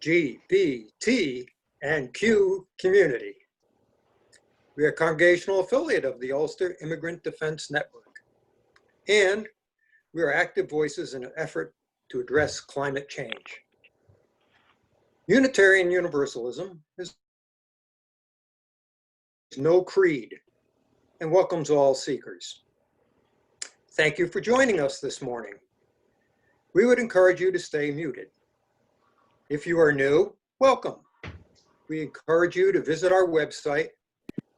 LGBT, and Q community. We are a congregational affiliate of the Ulster Immigrant Defense Network, and we are active voices in an effort to address climate change. Unitarian Universalism is no creed and welcomes all seekers. Thank you for joining us this morning. We would encourage you to stay muted. If you are new, welcome. We encourage you to visit our website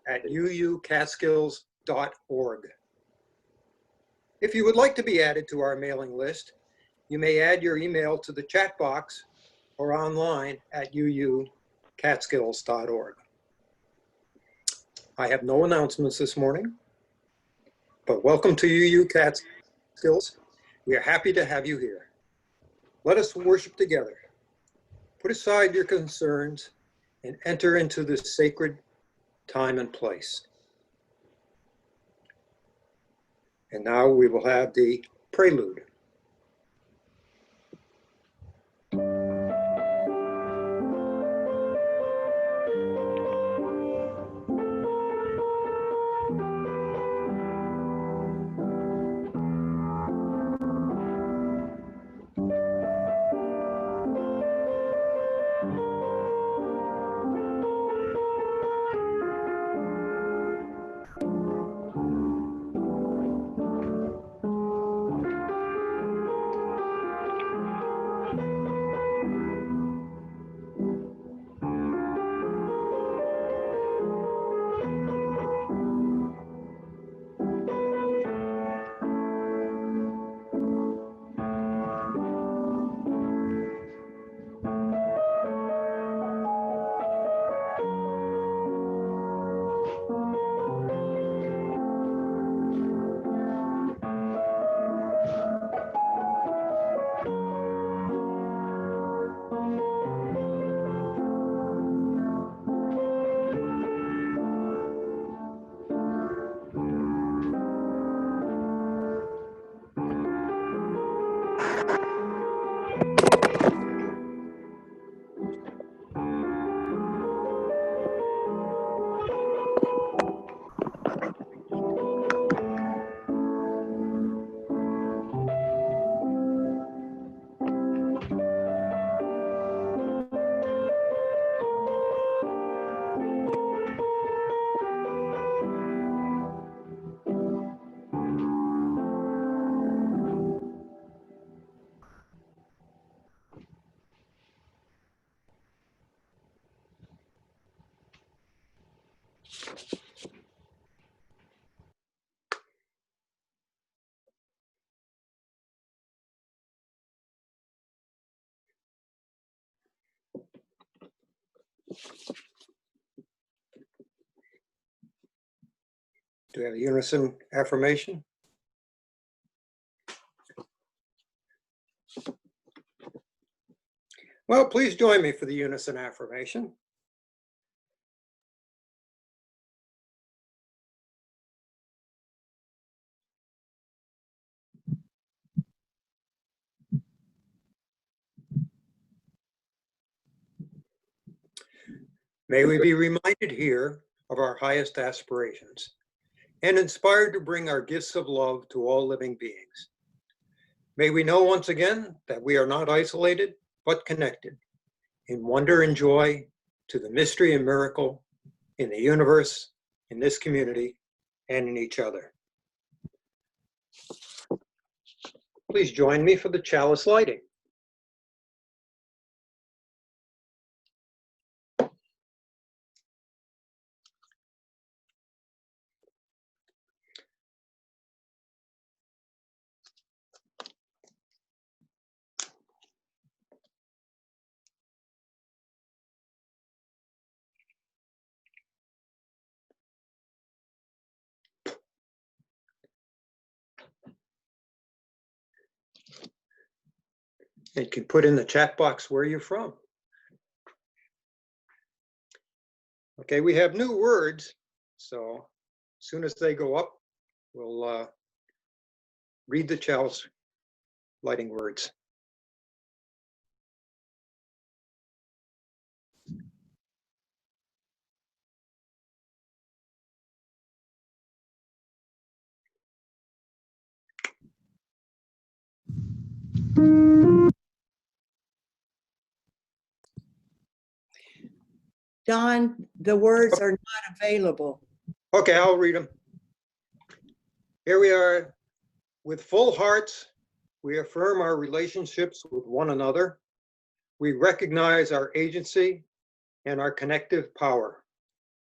at uucatskills.org. If you would like to be added to our mailing list, you may add your email to the chat box or online at uucatskills.org. I have no announcements this morning, but welcome to UU Catskills. We are happy to have you here. Let us worship together. Put aside your concerns and enter into this sacred time and place. And now we will have the prelude. Do we have a unison affirmation? Well, please join me for the unison affirmation. May we be reminded here of our highest aspirations and inspired to bring our gifts of love to all living beings. May we know once again that we are not isolated, but connected in wonder and joy to the mystery and miracle in the universe, in this community, and in each other. Please join me for the chalice lighting. And you can put in the chat box where you're from. Okay, we have new words, so as soon as they go up, we'll read the chalice lighting words. Don, the words are not available. Okay, I'll read them. Here we are. With full hearts, we affirm our relationships with one another. We recognize our agency and our connective power.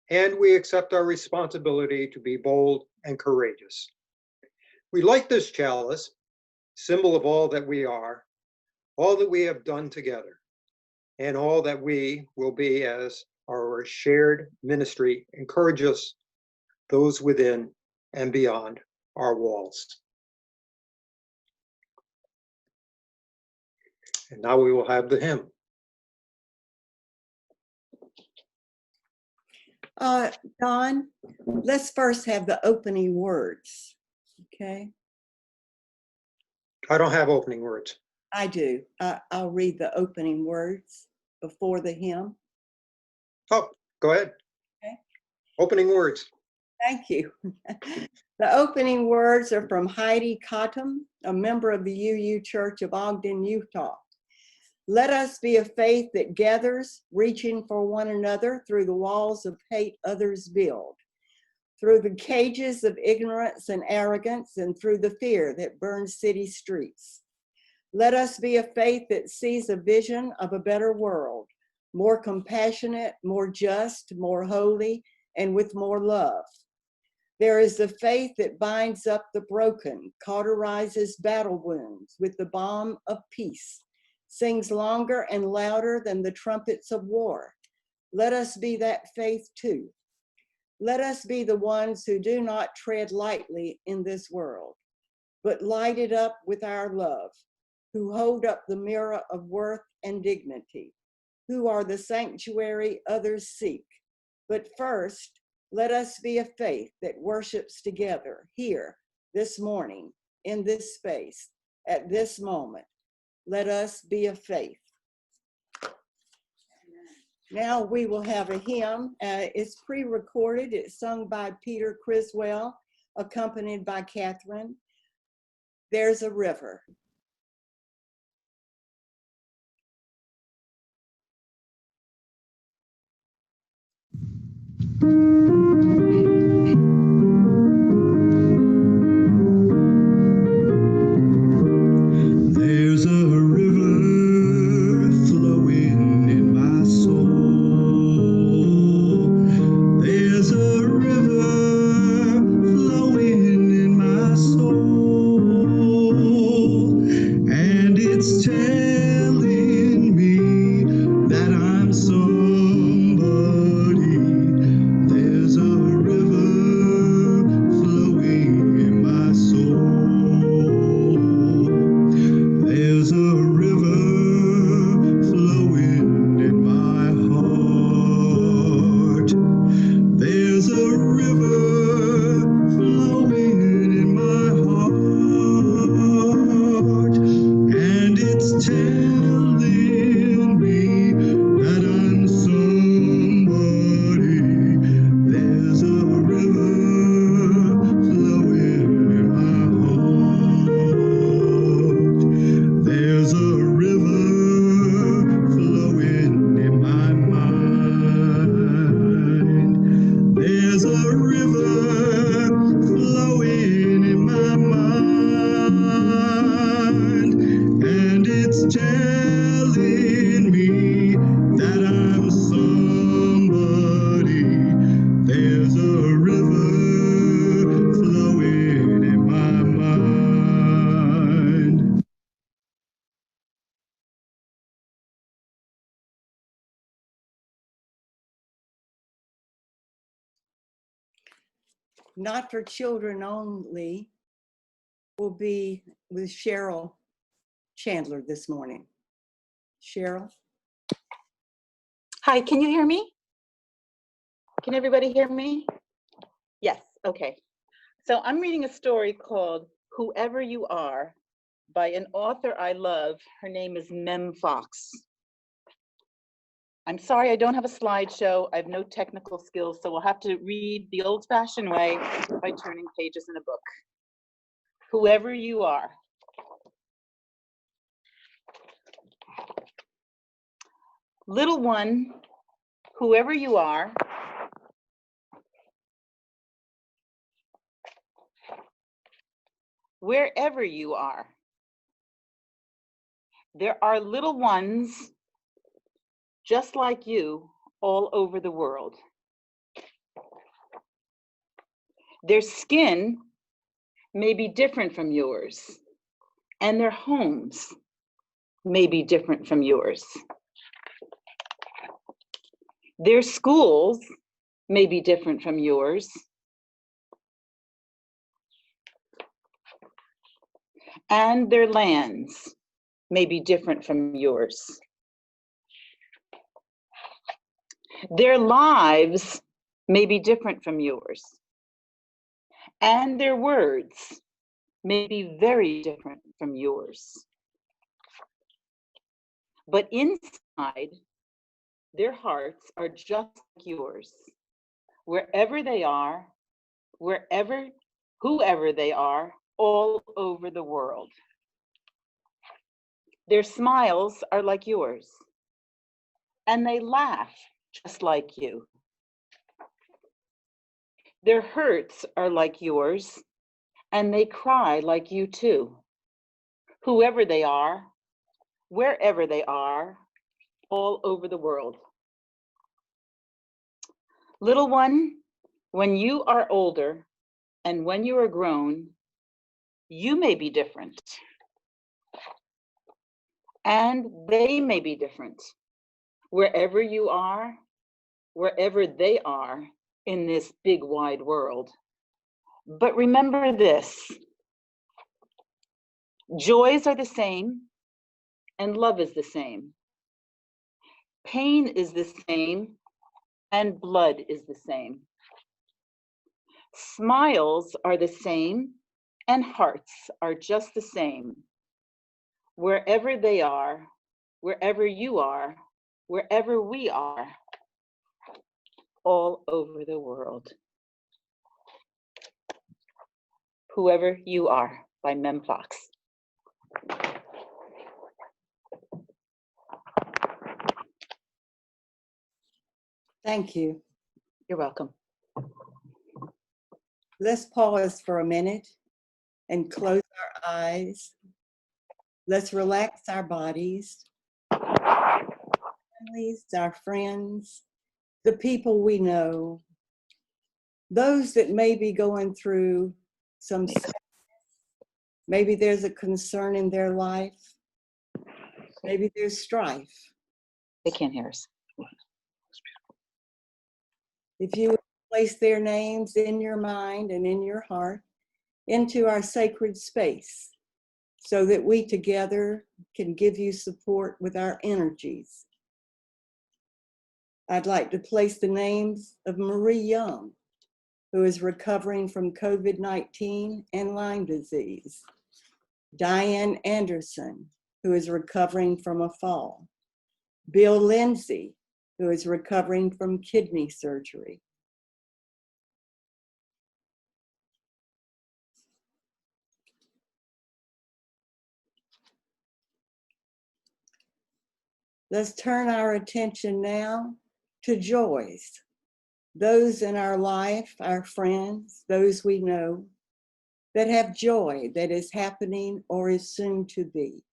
And we accept our responsibility to be bold and courageous. We light this chalice, symbol of all that we are, all that we have done together, and all that we will be as our shared ministry encourages those within and beyond our walls. And now we will have the hymn. Don, let's first have the opening words, okay? I don't have opening words. I do. I'll read the opening words before the hymn. Oh, go ahead. Okay. Opening words. Thank you. The opening words are from Heidi Cottom, a member of the UU Church of Ogden, Utah. Let us be a faith that gathers, reaching for one another through the walls of hate others build, through the cages of ignorance and arrogance, and through the fear that burns city streets. Let us be a faith that sees a vision of a better world, more compassionate, more just, more holy, and with more love. There is a faith that binds up the broken, cauterizes battle wounds with the balm of peace, sings longer and louder than the trumpets of war. Let us be that faith too. Let us be the ones who do not tread lightly in this world, but light it up with our love, who hold up the mirror of worth and dignity, who are the sanctuary others seek. But first, let us be a faith that worships together here, this morning, in this space, at this moment. Let us be a faith. Now we will have a hymn. It's pre-recorded. It's sung by Peter Criswell, accompanied by Catherine. There's a river. There's a river flowing in my soul. There's a river flowing in my soul. And it's telling me that I'm somebody. There's a river flowing in my soul. There's a river flowing in my heart. There's a river flowing in my heart. And it's telling me that I'm somebody. There's a river flowing in my heart. There's a river flowing in my mind. There's a river flowing in my mind. And it's telling me that I'm somebody. There's a river flowing in my mind. Not for Children Only will be with Cheryl Chandler this morning. Cheryl? Hi, can you hear me? Can everybody hear me? Yes, okay. So I'm reading a story called Whoever You Are by an author I love. Her name is Mem Fox. I'm sorry I don't have a slideshow. I have no technical skills, so we'll have to read the old-fashioned way by turning pages in a book. Whoever you are. Little one, whoever you are, wherever you are, there are little ones just like you all over the world. Their skin may be different from yours, and their homes may be different from yours. Their schools may be different from yours, and their lands may be different from yours. Their lives may be different from yours, and their words may be very different from yours. But inside, their hearts are just like yours. Wherever they are, whoever they are, all over the world. Their smiles are like yours, and they laugh just like you. Their hurts are like yours, and they cry like you too. Whoever they are, wherever they are, all over the world. Little one, when you are older and when you are grown, you may be different. And they may be different. Wherever you are, wherever they are in this big wide world. But remember this, joys are the same and love is the same. Pain is the same and blood is the same. Smiles are the same and hearts are just the same. Wherever they are, wherever you are, wherever we are, all over the world. Whoever You Are by Mem Fox. Thank you. You're welcome. Let's pause for a minute and close our eyes. Let's relax our bodies, families, our friends, the people we know, those that may be going through some sadness. Maybe there's a concern in their life. Maybe there's strife. They can't hear us. If you would place their names in your mind and in your heart into our sacred space so that we together can give you support with our energies. I'd like to place the names of Marie Young, who is recovering from COVID-19 and Lyme disease. Diane Anderson, who is recovering from a fall. Bill Lindsay, who is recovering from kidney surgery. Let's turn our attention now to joys. Those in our life, our friends, those we know, that have joy that is happening or is soon to be.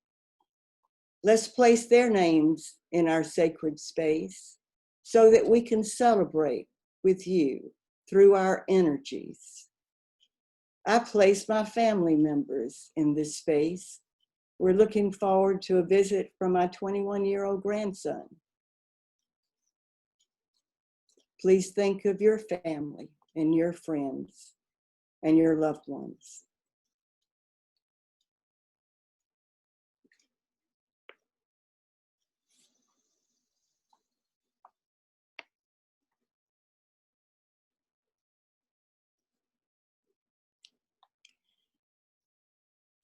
Let's place their names in our sacred space so that we can celebrate with you through our energies. I place my family members in this space. We're looking forward to a visit from my 21-year-old grandson. Please think of your family and your friends and your loved ones.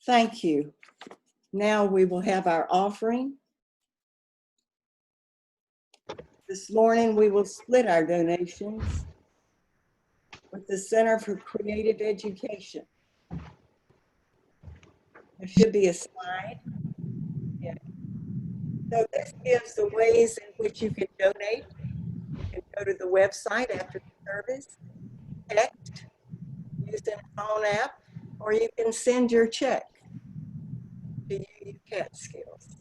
Thank you. Now we will have our offering. This morning we will split our donations with the Center for Creative Education. There should be a slide. Yeah. So this gives the ways in which you can donate. You can go to the website after the service, text, using a phone app, or you can send your check to UU Catskills.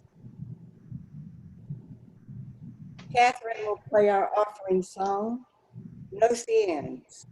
Catherine will play our offering song, No Ends.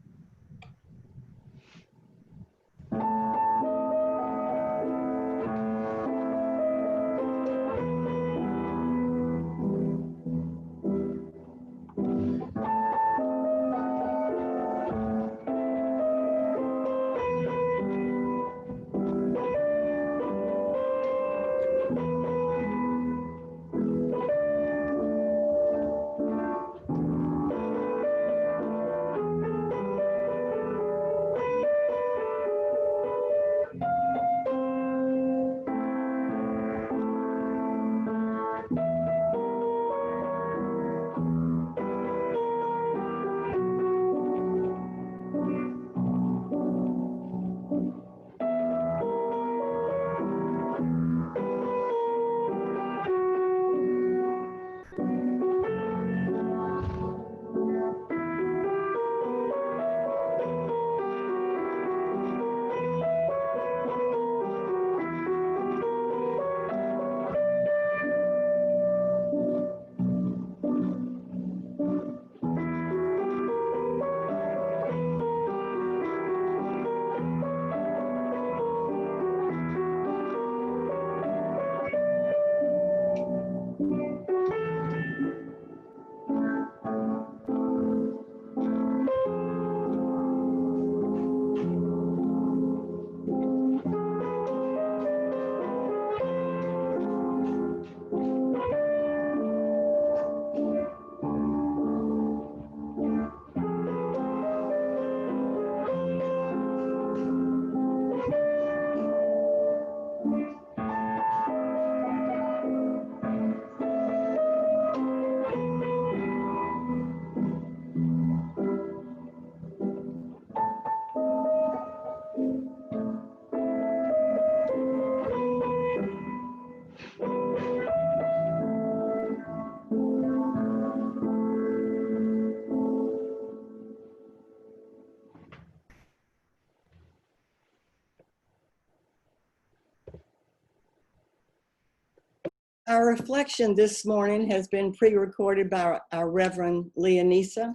Our reflection this morning has been pre-recorded by our Reverend Leonisa.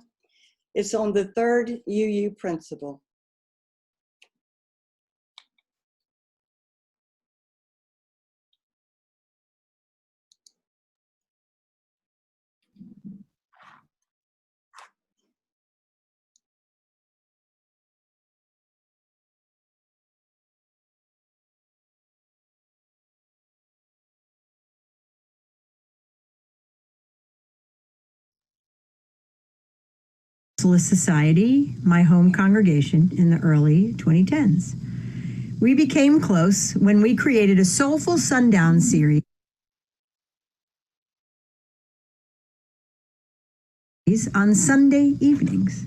It's on the third UU principle. Society, my home congregation, in the early 2010s. We became close when we created a Soulful Sundown series on Sunday evenings.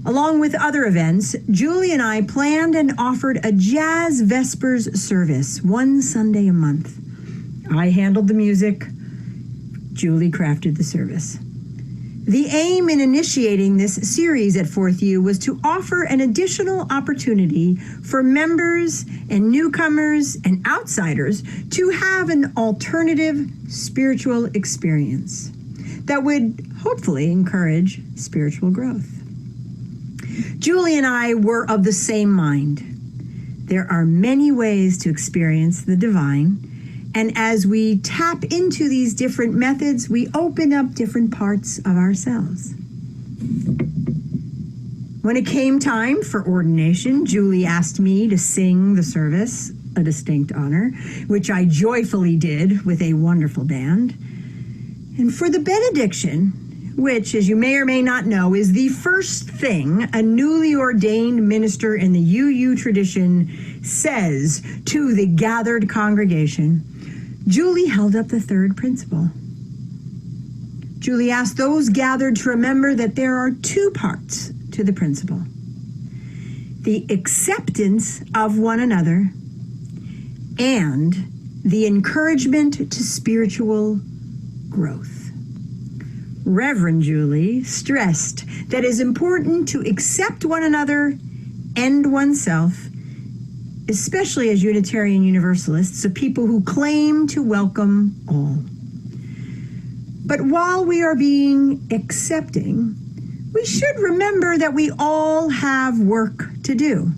Along with other events, Julie and I planned and offered a Jazz Vespers service one Sunday a month. I handled the music, Julie crafted the service. The aim in initiating this series at Fourth U was to offer an additional opportunity for members and newcomers and outsiders to have an alternative spiritual experience that would hopefully encourage spiritual growth. Julie and I were of the same mind. There are many ways to experience the divine, and as we tap into these different methods, we open up different parts of ourselves. When it came time for ordination, Julie asked me to sing the service, a distinct honor, which I joyfully did with a wonderful band. And for the benediction, which, as you may or may not know, is the first thing a newly ordained minister in the UU tradition says to the gathered congregation, Julie held up the third principle. Julie asked those gathered to remember that there are two parts to the principle: the acceptance of one another and the encouragement to spiritual growth. Reverend Julie stressed that it is important to accept one another and oneself, especially as Unitarian Universalists, of people who claim to welcome all. But while we are being accepting, we should remember that we all have work to do.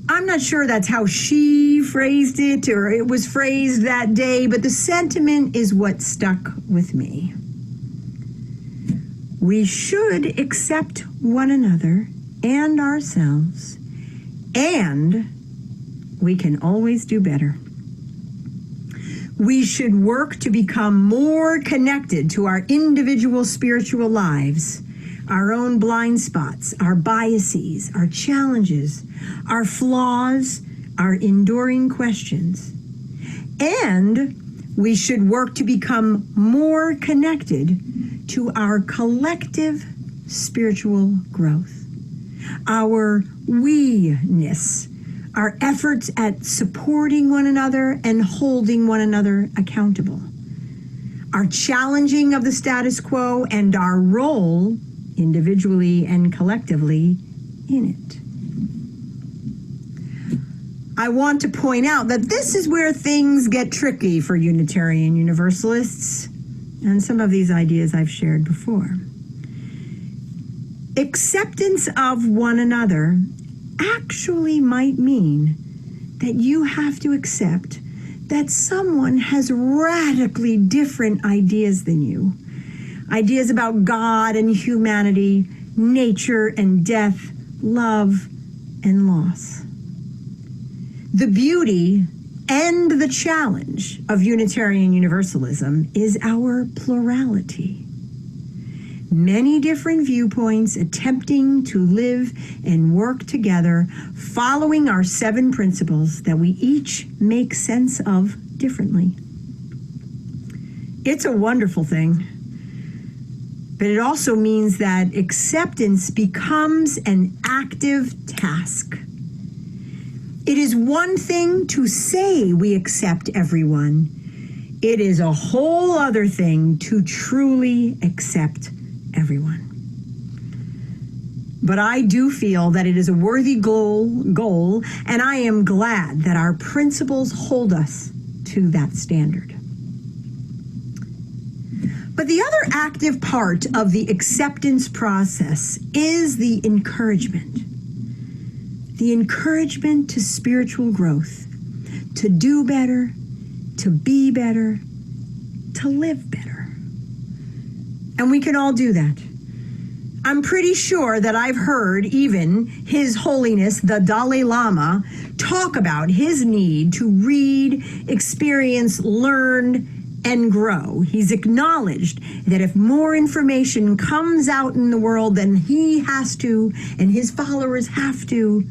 I'm not sure that's how she phrased it or it was phrased that day, but the sentiment is what stuck with me. We should accept one another and ourselves, and we can always do better. We should work to become more connected to our individual spiritual lives, our own blind spots, our biases, our challenges, our flaws, our enduring questions. And we should work to become more connected to our collective spiritual growth, our we-ness, our efforts at supporting one another and holding one another accountable, our challenging of the status quo, and our role, individually and collectively, in it. I want to point out that this is where things get tricky for Unitarian Universalists, and some of these ideas I've shared before. Acceptance of one another actually might mean that you have to accept that someone has radically different ideas than you. Ideas about God and humanity, nature and death, love and loss. The beauty and the challenge of Unitarian Universalism is our plurality. Many different viewpoints attempting to live and work together, following our 7 principles that we each make sense of differently. It's a wonderful thing, but it also means that acceptance becomes an active task. It is one thing to say we accept everyone. It is a whole other thing to truly accept everyone. But I do feel that it is a worthy goal, and I am glad that our principles hold us to that standard. But the other active part of the acceptance process is the encouragement. The encouragement to spiritual growth, to do better, to be better, to live better. And we can all do that. I'm pretty sure that I've heard even His Holiness, the Dalai Lama, talk about his need to read, experience, learn, and grow. He's acknowledged that if more information comes out in the world, then he has to, and his followers have to,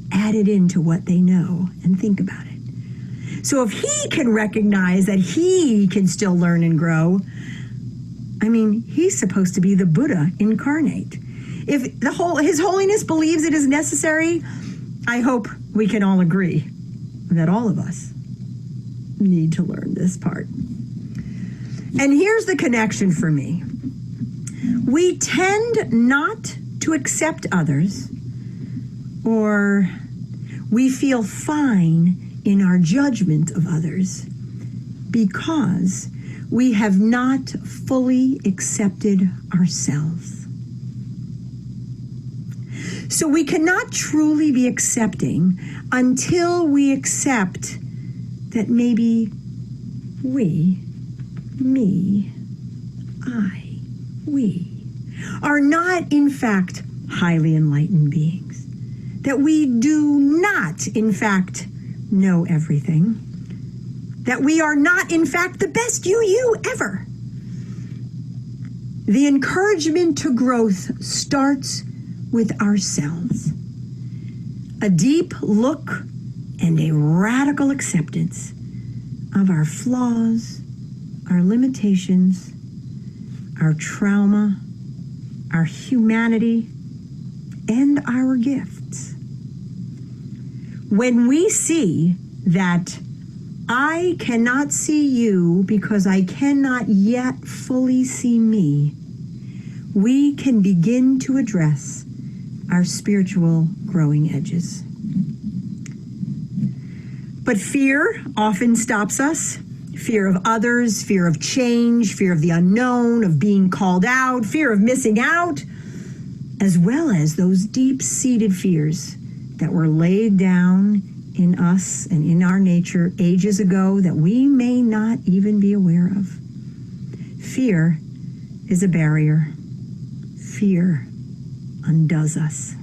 add it into what they know and think about it. So if he can recognize that he can still learn and grow, I mean, he's supposed to be the Buddha incarnate. If His Holiness believes it is necessary, I hope we can all agree that all of us need to learn this part. And here's the connection for me. We tend not to accept others, or we feel fine in our judgment of others because we have not fully accepted ourselves. So we cannot truly be accepting until we accept that maybe we, me, I, we are not in fact highly enlightened beings. That we do not, in fact, know everything. That we are not, in fact, the best you ever. The encouragement to growth starts with ourselves. A deep look and a radical acceptance of our flaws, our limitations, our trauma, our humanity, and our gifts. When we see that I cannot see you because I cannot yet fully see me, we can begin to address our spiritual growing edges. But fear often stops us. Fear of others, fear of change, fear of the unknown, of being called out, fear of missing out, as well as those deep-seated fears that were laid down in us and in our nature ages ago that we may not even be aware of. Fear is a barrier. Fear undoes us.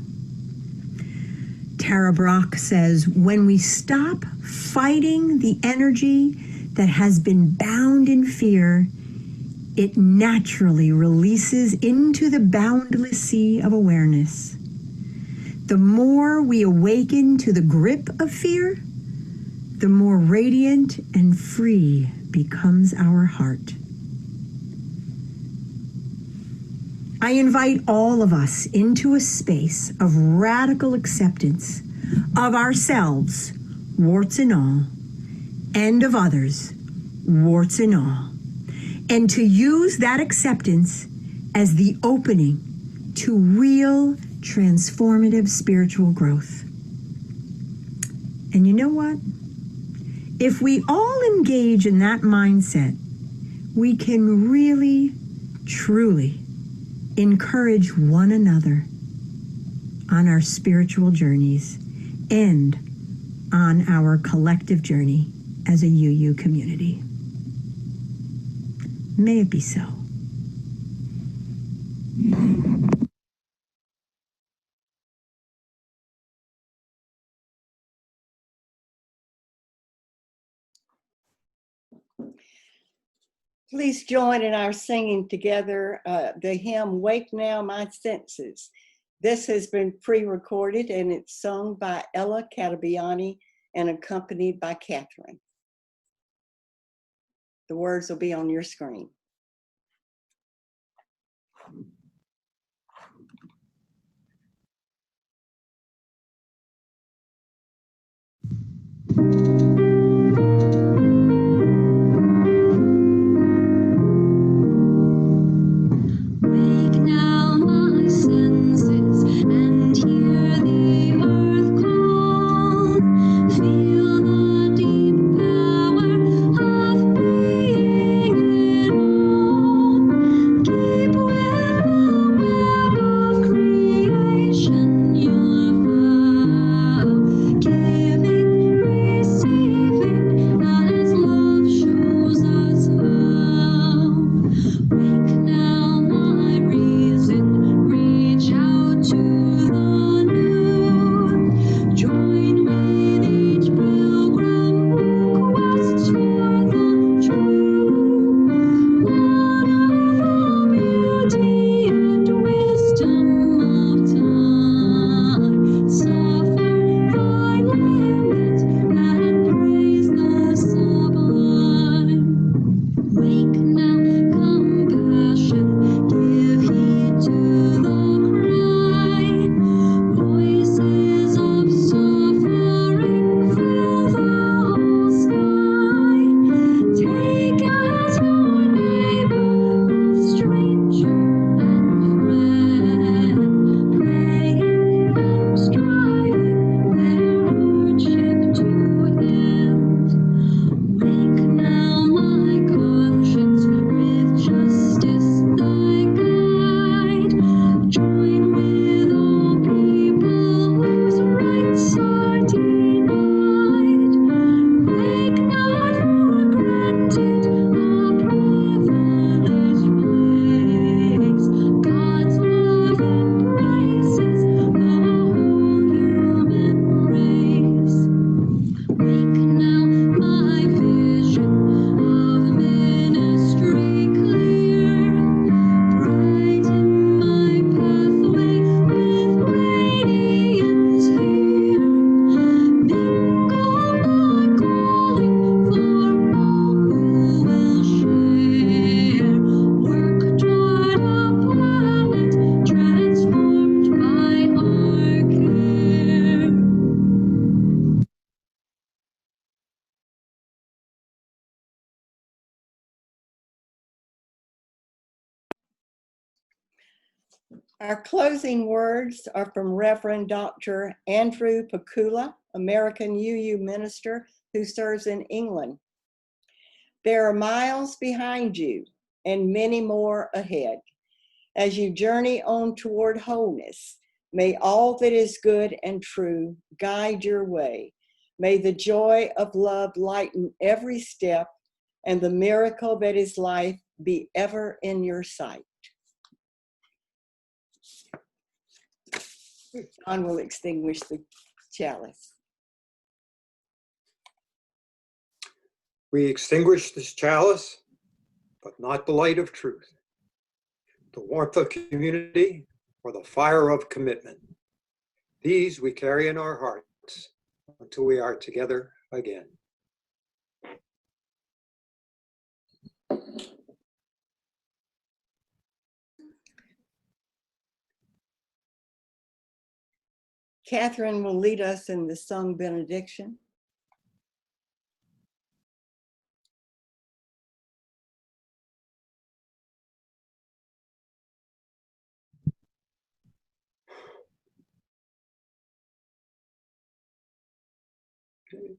Tara Brach says, when we stop fighting the energy that has been bound in fear, it naturally releases into the boundless sea of awareness. The more we awaken to the grip of fear, the more radiant and free becomes our heart. I invite all of us into a space of radical acceptance of ourselves, warts and all, and of others, warts and all, and to use that acceptance as the opening to real transformative spiritual growth. And you know what? If we all engage in that mindset, we can really, truly encourage one another on our spiritual journeys and on our collective journey as a UU community. May it be so. Please join in our singing together the hymn, Wake Now My Senses. This has been pre-recorded and it's sung by Ella Catabiani and accompanied by Catherine. The words will be on your screen. Wake now my senses and hear the earth call. Feel the deep power of being in all. Keep with the web of creation your vow, giving, receiving. Our closing words are from Reverend Dr. Andrew Pakula, American UU minister who serves in England. There are miles behind you and many more ahead. As you journey on toward wholeness, may all that is good and true guide your way. May the joy of love lighten every step, and the miracle that is life be ever in your sight. John will extinguish the chalice. We extinguish this chalice, but not the light of truth, the warmth of community, or the fire of commitment. These we carry in our hearts until we are together again. Catherine will lead us in the sung benediction. Okay.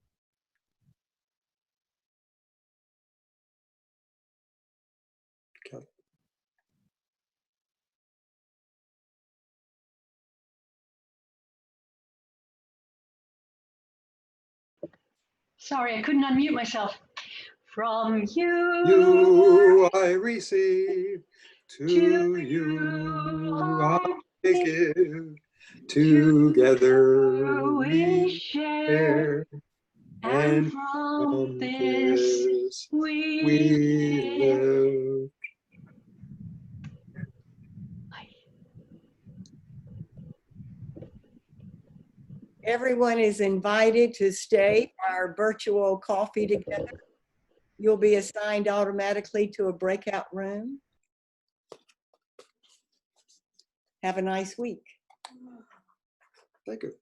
Sorry, I couldn't unmute myself. From you, You I receive, to to you I I give, together we we share, share, and and from from this this we we live. live. Everyone is invited to stay for our virtual coffee together. You'll be assigned automatically to a breakout room. Have a nice week. Thank you.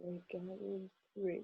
Breakout room 3.